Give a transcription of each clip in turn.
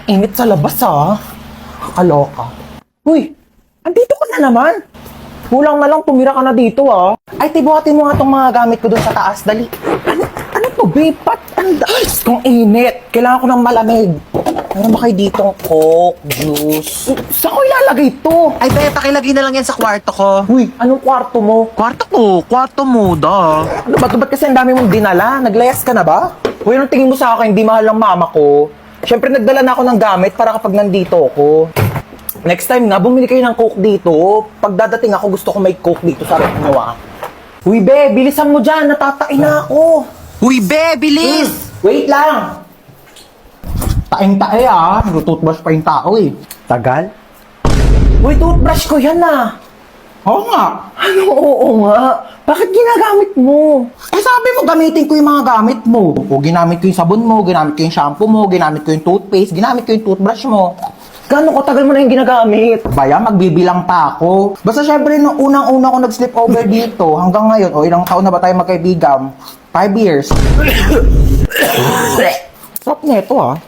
Init sa labas Kakaloka. Uy, andito ka na naman. Kulang na lang tumira ka na dito Ay, tibuhatin mo nga tong mga gamit ko doon sa taas. Dali. Ano to, babe? Kung init. Kailangan ko ng malamig. Meron ba kayo ditong Coke, juice? Saan ko ilalagay to? Ay, be, pakilagay na lang yan sa kwarto ko. Uy, anong kwarto mo? Kwarto mo, da. Ano ba? Ba't kasi ang dami mong dinala? Naglayas ka na ba? Uy, anong tingin mo sa akin? Hindi mahal ng mama ko. Siyempre, nagdala na ako ng gamit para kapag nandito ako. Next time nga, bumili kayo ng Coke dito. Pag dadating ako, gusto ko may Coke dito sa rep nyo Uy, be, bilisan mo dyan. Natatain na ako. Uy, be, bilis! Wait lang. Taing-tae Toothbrush pa yung tao Tagal? Uy, toothbrush ko yan Oo nga. Ano oo nga? Bakit ginagamit mo? Sabi mo gamitin ko yung mga gamit mo. O ginamit ko yung sabon mo, ginamit ko yung shampoo mo, ginamit ko yung toothpaste, ginamit ko yung toothbrush mo. Gano'ng katagal mo na yung ginagamit? Baya, magbibilang pa ako. Basta syempre, nung unang-una ko nag-sleep over dito, hanggang ngayon, ilang taon na ba tayo magkaibigan? 5 years. Sarap neto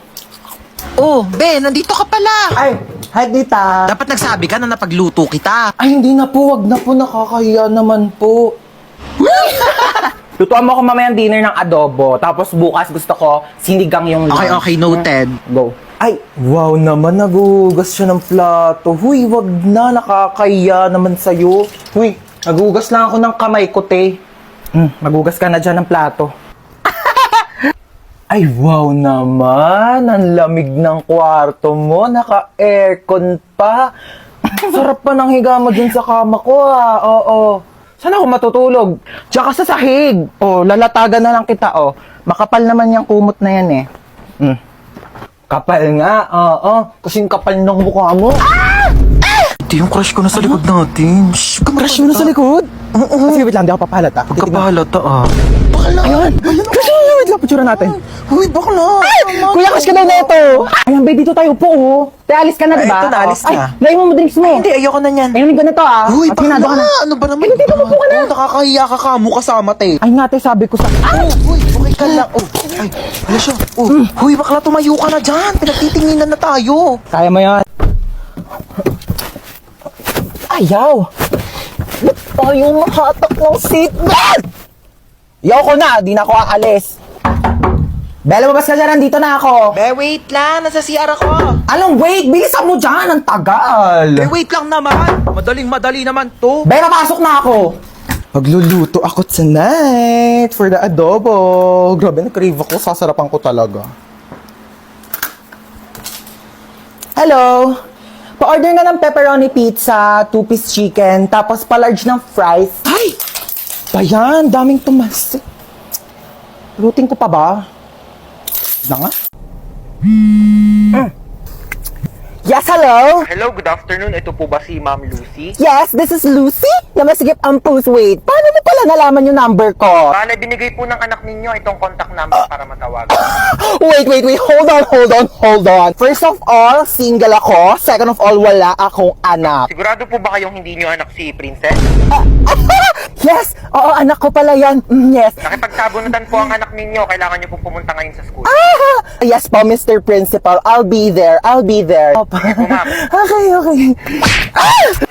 Oh, be, nandito ka pala. Ay, hi Dita. Dapat nagsabi ka na napagluto kita. Ay, hindi na po. Wag na po. Nakakahiya naman po. Lutuan mo ako mamayang dinner ng adobo. Tapos bukas gusto ko sinigang yung lunch. Okay, noted. Go. Ay, wow naman. Nagugas siya ng plato. Huy, wag na. Nakakahiya naman sa'yo. Huy, nagugas lang ako ng kamay ko, te. Magugas ka na dyan ng plato. Ay, wow naman. Ang lamig ng kwarto mo. Naka-aircon pa. Sarap pa ng higa mo dun sa kama ko, Oo. Saan ako matutulog? Tsaka sa sahig. Lalatagan na lang kita, Makapal naman yung kumot na yan, Kapal nga, Kasing kapal ng mukha mo. Ito yung crush ko na sa likod natin. Shhh, Crush mo na sa likod? Sige, wait lang. Di ako papahalata. Pagkapahalata, Bakla. Ayun. Wait lang. Picture natin. Uy, bakla. Kuya, crush ka daw na ito. Ayan, babe, dito tayo po, Te, alis ka na, diba? Ito na, alis na. Ay, lagay mo drinks mo. Hindi, ayoko na yan. Ayun, ganito, Uy, At hinado ka bakla. na. Ano ba naman? Ay, dito mo po ka na. Nakakahiya ka mo kasama, te. Ay, nga, te, sabi ko sa... Uy, okay ka lang. Ay, ano siya? Uy, bakla, tumayo ka na dyan. Pinagtitinginan na tayo. Kaya mo yan. Ayaw. Ba't tayo mahatak ng seatbelt? Yaw ko na, di na ako aalis. Bella, mabas ka dyan, nandito na ako. Be, wait lang. Nasa CR ako. Anong wait? Bilisan mo dyan, ang tagal. Be, wait lang naman. Madaling-madali naman to. Bella, pasok na ako. Magluluto ako tonight for the adobo. Grabe, na-crave ako. Sasarapan ko talaga. Hello? Pa-order nga ng pepperoni pizza, 2-piece chicken, tapos pa-large ng fries. Ay! Bayan, daming tumas. Lutin ko pa ba? Na nga? Yes, hello? Hello, good afternoon. Ito po ba si Ma'am Lucy? Yes, this is Lucy. Namasigip ang post. Wait, paano mo pala nalaman yung number ko? Bale, binigay po ng anak ninyo itong contact number para matawagan. Wait. Hold on. First of all, single ako. Second of all, wala akong anak. Sigurado po ba kayong hindi nyo anak si Princess? Yes! Oo, anak ko pala yan. Yes. Nakipagsabunutan po ang anak ninyo. Kailangan nyo po pumunta ngayon sa school. Yes po, Mr. Principal. I'll be there. Sige po, ma'am. Okay.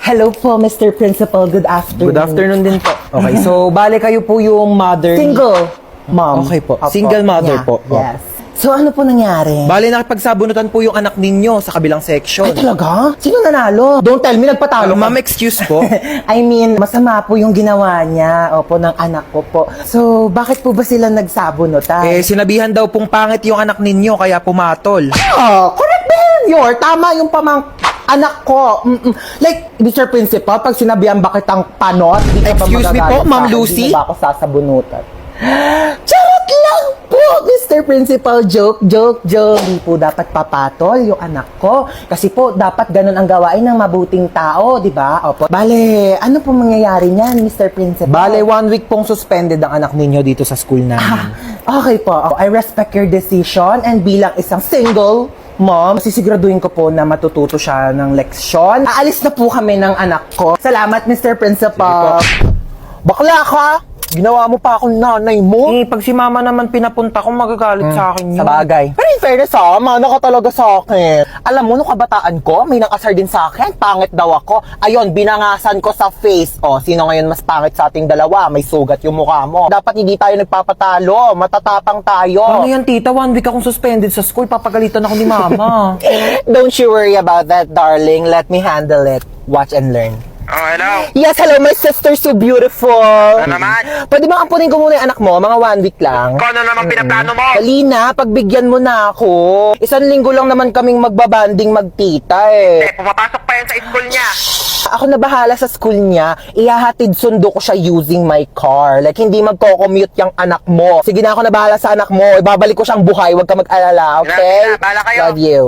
Hello po, Mr. Principal. Good afternoon. Good afternoon din po. Okay, so bale kayo po yung mother. Single, mom. Okay po. Opo. Single mother Yeah, po. Yes. So, ano po nangyari? Bale nakipagsabunutan po yung anak ninyo sa kabilang section. Ay, talaga? Sino nanalo? Don't tell me, nagpatalo ka. Ma'am, excuse po. I mean, masama po yung ginawa niya, ng anak ko po. So, bakit po ba sila nagsabunutan? Sinabihan daw pong pangit yung anak ninyo kaya pumatol. Correct ba yun? Tama yung anak ko. Like, Mr. Principal, pag sinabihan ba kitang panot, di ka ba Excuse me magagalit po, Ma'am sa akin? Lucy? Di na ba ako sasabunutan? Charot lang po, Mr. Principal. Joke. Di po dapat papatol yung anak ko. Kasi po, dapat ganun ang gawain ng mabuting tao, di ba? Opo. Bale, ano po mangyayari niyan, Mr. Principal? Bale 1 week pong suspended ang anak ninyo dito sa school namin. Okay po. I respect your decision and bilang isang single mom, sisiguraduhin ko po na matututo siya ng leksyon. Aalis na po kami ng anak ko. Salamat, Mr. Principal. Bakla ka! Ginawa mo pa akong nanay mo. Eh, pag si mama naman pinapunta ko, magagalit sa akin yun. Sa bagay. Pero in fairness mana ka talaga sa akin. Alam mo, nung kabataan ko, may nakasar din sa akin. Pangit daw ako. Ayun, binangasan ko sa face. O, sino ngayon mas pangit sa ating dalawa? May sugat yung mukha mo. Dapat hindi tayo nagpapatalo. Matatapang tayo. Ano yan, tita? 1 week akong suspended sa school. Papagalitan ako ni mama. Don't you worry about that, darling. Let me handle it. Watch and learn. Oh, hello. Yes, hello, my sister, so beautiful. Ano naman? Pwede ba ampunin ko muna yung anak mo? Mga 1 week lang. Kung ano naman pinaplano mo? Dali na, pagbigyan mo na ako. 1 linggo lang naman kaming magbabanding magtita Eh, eh. pumapasok pa yan sa school niya. Ako na bahala sa school niya, ihahatid sundo ko siya using my car. Like, hindi magko-commute yung anak mo. Sige na, ako na bahala sa anak mo. Ibabalik ko siyang buhay, huwag ka mag-alala, okay? Sige na, bahala kayo. Love you.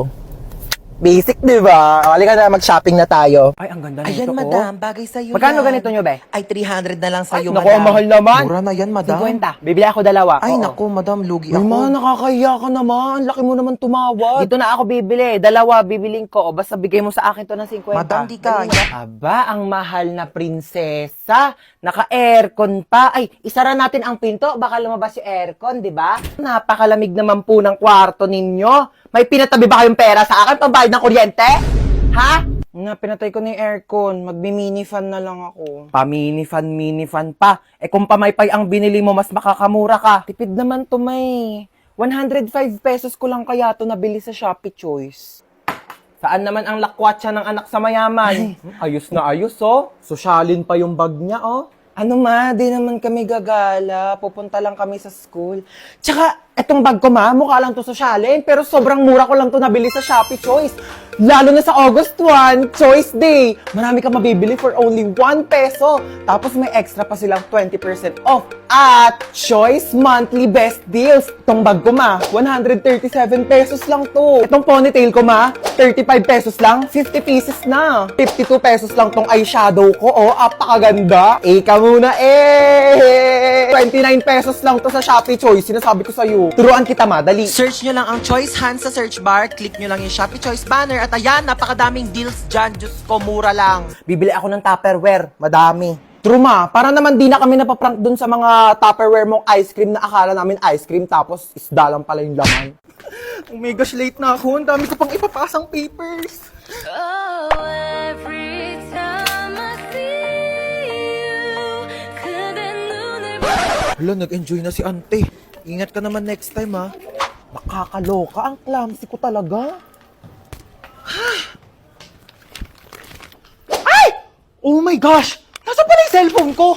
Basic, di ba? O, halika na, mag-shopping na tayo. Ay, ang ganda nito, Ayan, oh. madam, bagay sa'yo Magkano yan. ganito nyo, be? Ay, 300 na lang sa'yo, Naku, ang mahal naman. Mura na yan, madam. 50. Bibili ako dalawa. Ay, Oo. naku, madam, lugi Ay, ako. ma, nakakahiya ka naman. Laki mo naman tumawad. Dito na ako bibili. Dalawa bibiling ko. O, basta bigay mo sa akin to ng 50. Madam, di kaya. Aba, ang mahal na prinsesa. Naka-aircon pa. Ay, isara natin ang pinto. Baka lumabas yung aircon, di ba? Napakalamig naman po ng kwarto ninyo. May pinatabi ba kayong pera sa akin? Pambayad ng kuryente? Ha? Na, pinatay ko na yung aircon. Magbi-mini fan na lang ako. Pa-mini fan pa. Eh kung pamaypay ang binili mo, mas makakamura ka. Tipid naman to, may. 105 pesos ko lang kaya to nabili sa Shopee Choice. Saan naman ang lakwatsa ng anak sa mayaman? Ayos na ayos, oh. Sosyalin pa yung bag niya, oh. Ano ma, di naman kami gagala. Pupunta lang kami sa school. Tsaka, etong bag ko ma, mukha lang to sosyalin, pero sobrang mura ko lang to nabili sa Shopee Choice. Lalo na sa August 1, Choice Day. Marami kang mabibili for only 1 peso. Tapos may extra pa silang 20% off. At Choice Monthly Best Deals. Itong bag ko ma, 137 pesos lang to. Itong ponytail ko ma, 35 pesos lang, 50 pieces na. 52 pesos lang tong eyeshadow ko, oh, apakaganda. Ika muna, 29 pesos lang to sa Shopee Choice. Sinasabi ko sa'yo. Turuan kita ma, dali. Search nyo lang ang Choice Hands sa search bar, click nyo lang yung Shopee Choice banner, at ayan, napakadaming deals dyan. Diyos ko, mura lang. Bibili ako ng Tupperware. Madami. True ma, para naman di na kami napaprank dun sa mga Tupperware mong ice cream na akala namin ice cream tapos isda lang pala yung laman. Oh my gosh, late na ako. Ang dami ko pang ipapasang papers. Oh, every time I see you, 그대 눈을 Hala, nag-enjoy na si ante. Ingat ka naman next time, ha. Nakakaloka. Ang clumsy ko talaga. Ay! Oh my gosh! Nasaan pala yung cellphone ko?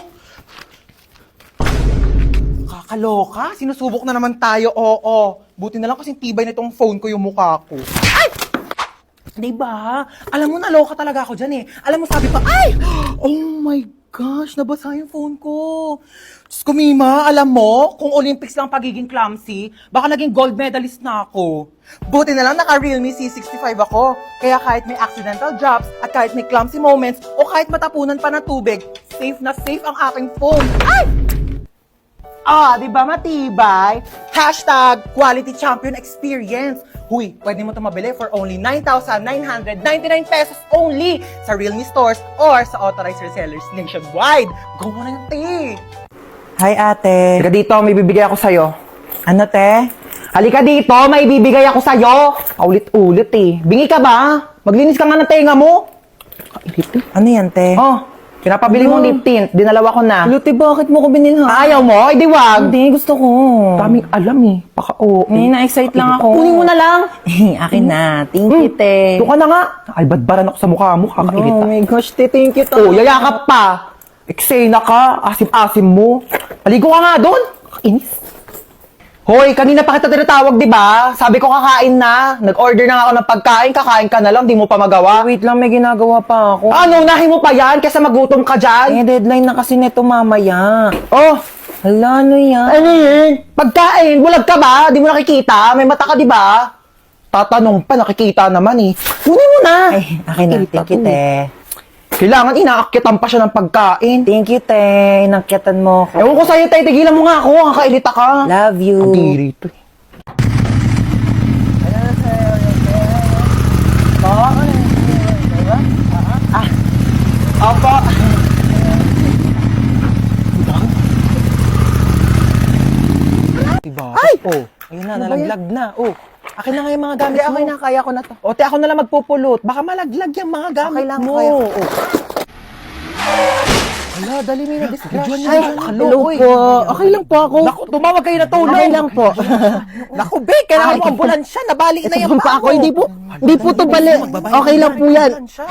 Nakakaloka. Sinusubok na naman tayo. Oo. Buti na lang kasi tibay na itong phone ko yung mukha ko. Ay! Diba? Alam mo, naloka talaga ako dyan eh. Alam mo, sabi pa, ay! Oh my gosh, nabasa yung phone ko. Diyos ko, Mima, alam mo, kung Olympics lang pagiging clumsy, baka naging gold medalist na ako. Buti na lang naka-Realme C65 ako. Kaya kahit may accidental drops, at kahit may clumsy moments, o kahit matapunan pa ng tubig, safe na safe ang aking phone. Ay! Ah, di ba matibay? Hashtag Quality Champion Experience. Huy, pwede mo ito mabili for only 9,999 pesos only sa Realme stores or sa authorized resellers nationwide. Go mo na yung te. Hi ate. Halika dito, may bibigay ako sa'yo. Ano te? Halika dito, may bibigay ako sa'yo. Ulit-ulit eh. Bingi ka ba? Maglinis ka nga ng tenga mo. Ano yan, te? Oh, pinapabili mong lip tint. Dinalawa ko na. Luti, bakit mo ko binilhan? Ayaw mo? Ay, di wag. Hindi, gusto ko. Daming alam eh. Paka-oo. na-excite lang ako. Kunin mo na lang. Akin na. Thank you, te. Doon ka na nga. Ay, badbaran ako sa mukha mo. Kakailit Oh ka. my gosh, te. Thank you, to. Oh, yayakap pa. Eksena ka. Asim-asim mo. Paligo ka nga doon. Kakainis. Hoy, kanina pa kita tinatawag, di ba? Sabi ko kakain na. Nag-order na nga ako ng pagkain. Kakain ka na lang. Di mo pa magawa. Wait lang, may ginagawa pa ako. Ano, unahin mo pa yan? Kesa magutom ka dyan. Deadline na kasi neto mamaya. Oh, Hala, ano yan? ano yun? Pagkain. Bulag ka ba? Di mo nakikita? May mata ka, di ba? Tatanong pa, nakikita naman eh. Kunin mo na. Ay, akin na. Kita Thank you, to. te. Kailangan inaakyatan pa siya ng pagkain. Thank you, te. Inakyatan mo ako. Ewan ko sa'yo, tay. Tigilan mo nga ako. Kakailita ka. Love you. Kadiri to eh. Opo. Nalaglag na. Oh, akin na nga yung mga gamit Hindi, mo. okay na, kaya ko na to. O, te, ako na lang magpupulot. Baka malaglag yung mga gamit Okay lang, mo. kaya. Oh. Hala, dali mo na disgrasya. Ay, hello po. Okay lang po ako. Naku, tumawag kayo na tulong. Okay lang po. Naku, be, kailangan mo ambulansya. Nabali na Ito yung pa ako, hindi po to bali. Okay lang po yan. Ambulansya.